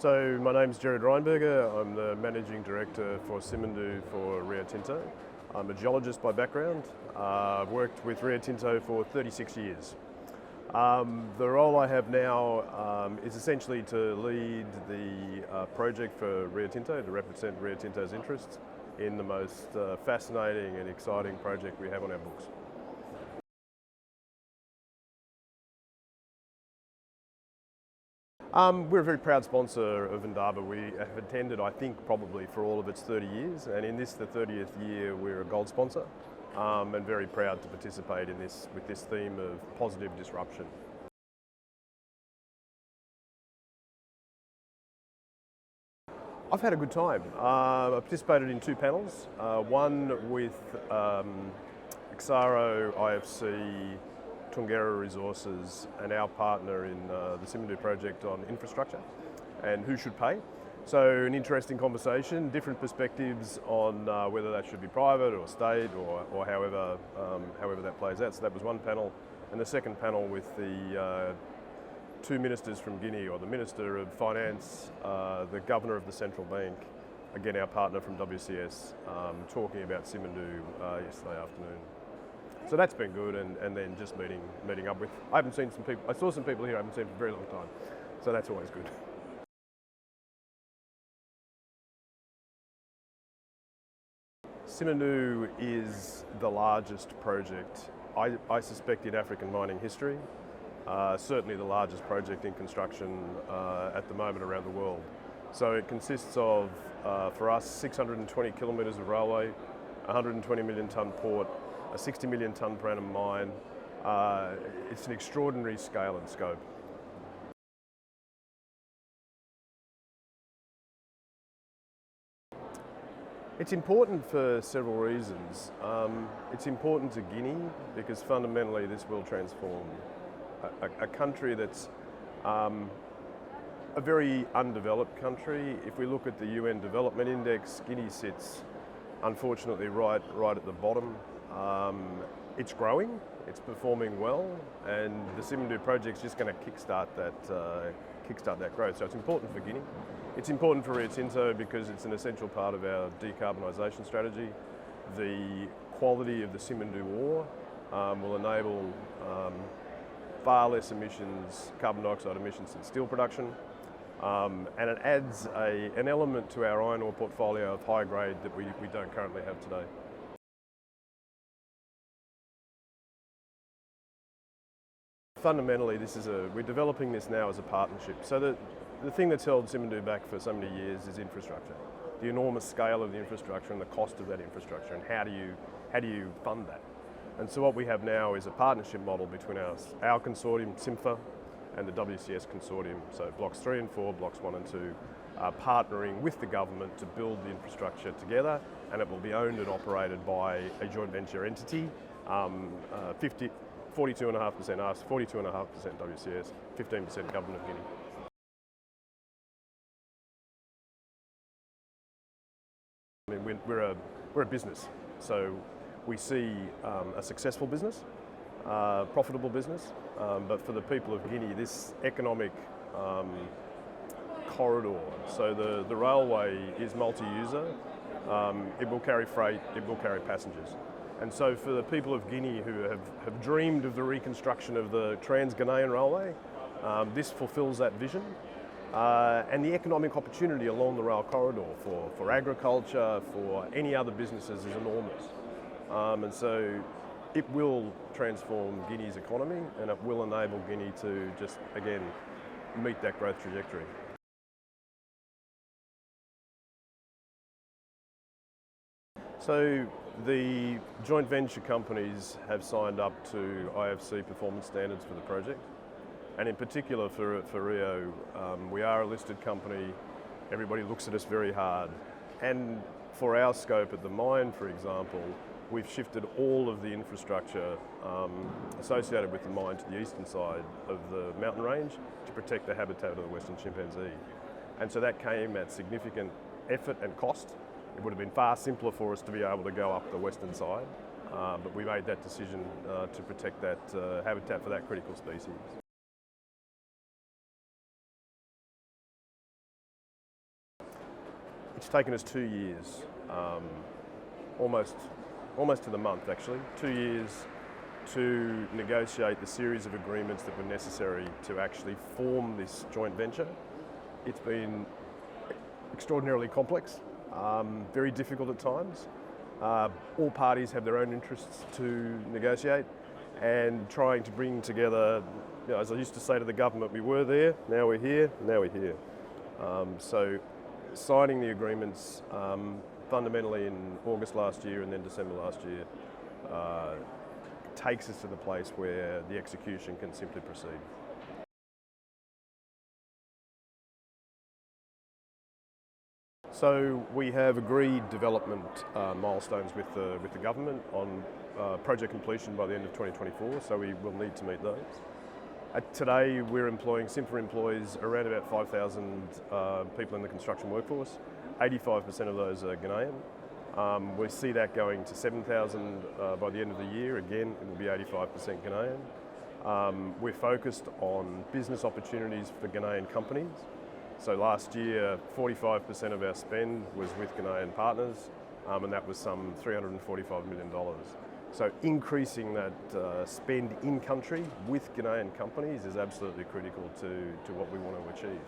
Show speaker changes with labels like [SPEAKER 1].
[SPEAKER 1] So my name's Gerard Rheinberger. I'm the Managing Director for Simandou for Rio Tinto. I'm a geologist by background. I've worked with Rio Tinto for 36 years. The role I have now is essentially to lead the project for Rio Tinto, to represent Rio Tinto's interests in the most fascinating and exciting project we have on our books. We're a very proud sponsor of Indaba. We have attended, I think, probably for all of its 30 years, and in this, the 30th year, we're a gold sponsor, and very proud to participate in this with this theme of positive disruption. I've had a good time. I participated in two panels, one with Exaro, IFC, Tungera Resources and our partner in the Simandou project on infrastructure and who should pay. So an interesting conversation, different perspectives on whether that should be private or state or however that plays out. So that was one panel. And the second panel with the two ministers from Guinea, or the Minister of Finance, the Governor of the Central Bank, again our partner from WCS, talking about Simandou yesterday afternoon. So that's been good, and then just meeting up with. I saw some people here I haven't seen for a very long time, so that's always good. Simandou is the largest project, I suspect, in African mining history. Certainly the largest project in construction at the moment around the world. So it consists of, for us, 620 kilometres of railway, 120 million tonne port, a 60 million tonne per annum mine. It's an extraordinary scale and scope. It's important for several reasons. It's important to Guinea because fundamentally this will transform a country that's a very undeveloped country. If we look at the UN Development Index, Guinea sits unfortunately right at the bottom. It's growing, it's performing well, and the Simandou project's just going to kickstart that growth. So it's important for Guinea. It's important for Rio Tinto because it's an essential part of our decarbonisation strategy. The quality of the Simandou ore will enable far less emissions, carbon dioxide emissions than steel production, and it adds an element to our iron ore portfolio of high grade that we don't currently have today. Fundamentally, we're developing this now as a partnership. So the thing that's held Simandou back for so many years is infrastructure. The enormous scale of the infrastructure and the cost of that infrastructure, and how do you fund that? And so what we have now is a partnership model between our consortium, SIMFA, and the WCS consortium. So blocks 3 and 4, blocks 1 and 2, are partnering with the government to build the infrastructure together, and it will be owned and operated by a joint venture entity, 42.5% us, 42.5% WCS, 15% Government of Guinea. I mean, we're a business, so we see a successful business, profitable business, but for the people of Guinea, this economic corridor, so the railway is multi-user, it will carry freight, it will carry passengers. And so for the people of Guinea who have dreamed of the reconstruction of the Trans-Ghanaian Railway, this fulfills that vision. And the economic opportunity along the rail corridor for agriculture, for any other businesses is enormous. And so it will transform Guinea's economy, and it will enable Guinea to just, again, meet that growth trajectory. So the joint venture companies have signed up to IFC performance standards for the project, and in particular for Rio, we are a listed company. Everybody looks at us very hard, and for our scope at the mine, for example, we've shifted all of the infrastructure associated with the mine to the eastern side of the mountain range to protect the habitat of the western chimpanzee. And so that came at significant effort and cost. It would have been far simpler for us to be able to go up the western side, but we made that decision to protect that habitat for that critical species. It's taken us 2 years, almost to the month actually, 2 years to negotiate the series of agreements that were necessary to actually form this joint venture. It's been extraordinarily complex, very difficult at times. All parties have their own interests to negotiate, and trying to bring together, as I used to say to the government, we were there, now we're here, now we're here. So signing the agreements fundamentally in August last year and then December last year takes us to the place where the execution can simply proceed. So we have agreed development milestones with the government on project completion by the end of 2024, so we will need to meet those. Today Simfer employs around about 5,000 people in the construction workforce. 85% of those are Ghanaian. We see that going to 7,000 by the end of the year. Again, it will be 85% Ghanaian. We're focused on business opportunities for Ghanaian companies. So last year, 45% of our spend was with Ghanaian partners, and that was some $345 million. So increasing that spend in country with Ghanaian companies is absolutely critical to what we want to achieve.